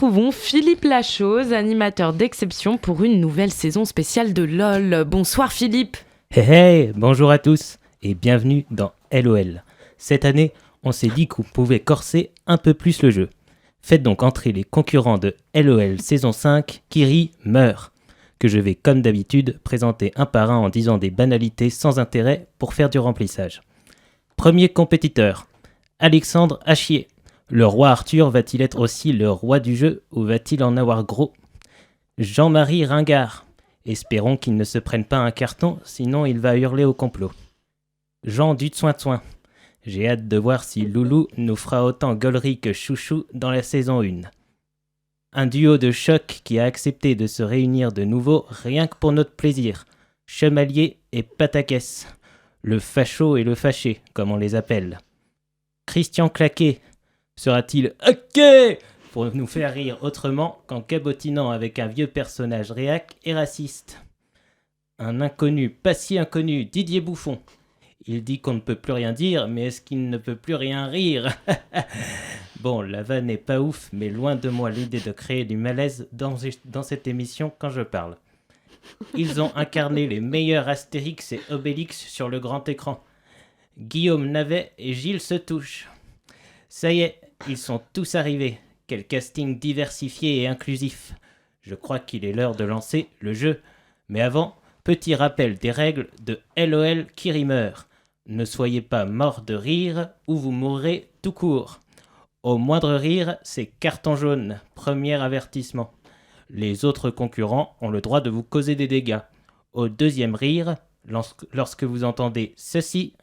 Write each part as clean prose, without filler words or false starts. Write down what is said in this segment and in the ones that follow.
retrouvons Philippe Lachose, animateur d'exception pour une nouvelle saison spéciale de LOL. Bonsoir Philippe. Hey, bonjour à tous et bienvenue dans LOL. Cette année, on s'est dit qu'on pouvait corser un peu plus le jeu. Faites donc entrer les concurrents de LOL saison 5, Kiri meurt, que je vais comme d'habitude présenter un par un en disant des banalités sans intérêt pour faire du remplissage. Premier compétiteur, Alexandre Achier. Le roi Arthur va-t-il être aussi le roi du jeu ou va-t-il en avoir gros ? Jean-Marie Ringard. Espérons qu'il ne se prenne pas un carton, sinon il va hurler au complot. Jean Dutsoin-Soin. J'ai hâte de voir si Loulou nous fera autant gaulerie que Chouchou dans la saison 1. Un duo de choc qui a accepté de se réunir de nouveau rien que pour notre plaisir. Chevalier et Pataquès. Le facho et le fâché, comme on les appelle. Christian Claquet. Sera-t-il OK pour nous faire rire autrement qu'en cabotinant avec un vieux personnage réac et raciste ? Un inconnu, pas si inconnu, Didier Bouffon. Il dit qu'on ne peut plus rien dire, mais est-ce qu'il ne peut plus rien rire ? Bon, la vanne n'est pas ouf, mais loin de moi l'idée de créer du malaise dans cette émission quand je parle. Ils ont incarné les meilleurs Astérix et Obélix sur le grand écran. Guillaume Navet et Gilles Setouche. Ça y est, ils sont tous arrivés. Quel casting diversifié et inclusif. Je crois qu'il est l'heure de lancer le jeu. Mais avant, petit rappel des règles de LOL Kiri meurt. Ne soyez pas mort de rire ou vous mourrez tout court. Au moindre rire, c'est carton jaune, premier avertissement. Les autres concurrents ont le droit de vous causer des dégâts. Au deuxième rire, lorsque vous entendez ceci,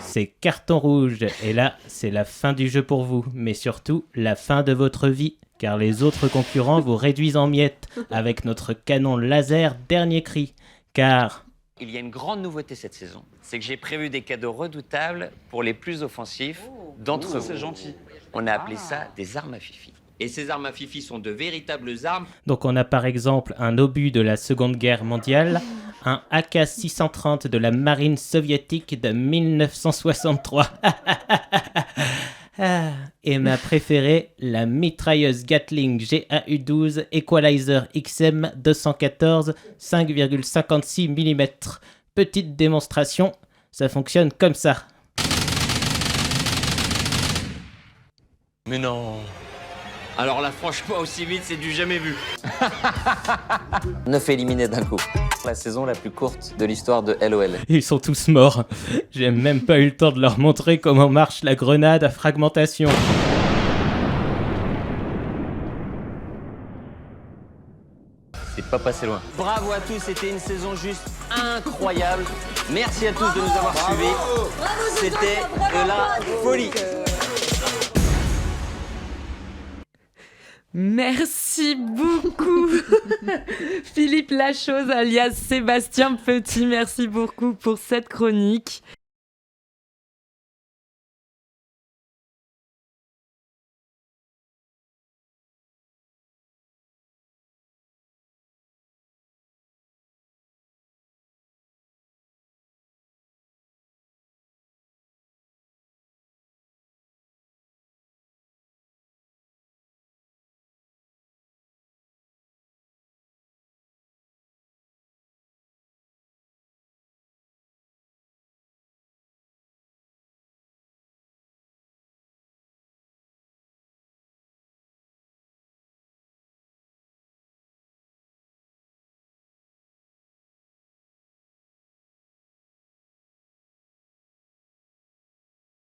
c'est carton rouge. Et là, c'est la fin du jeu pour vous, mais surtout la fin de votre vie, car les autres concurrents vous réduisent en miettes avec notre canon laser dernier cri. Car il y a une grande nouveauté cette saison, c'est que j'ai prévu des cadeaux redoutables pour les plus offensifs d'entre vous. C'est gentil. On a appelé ça des armes à fifi. Et ces armes à fifi sont de véritables armes. Donc on a par exemple un obus de la Seconde Guerre mondiale, un AK-630 de la marine soviétique de 1963. Et ma préférée, la mitrailleuse Gatling GAU-12 Equalizer XM 214 5,56 mm. Petite démonstration, ça fonctionne comme ça. Mais non. Alors là, franchement, aussi vite, c'est du jamais vu. 9 éliminés d'un coup. La saison la plus courte de l'histoire de LOL. Ils sont tous morts. J'ai même pas eu le temps de leur montrer comment marche la grenade à fragmentation. C'est pas passé loin. Bravo à tous, c'était une saison juste incroyable. Merci à tous de nous avoir suivis. C'était de la folie. Merci beaucoup Philippe Lachose alias Sébastien Petit, merci beaucoup pour cette chronique.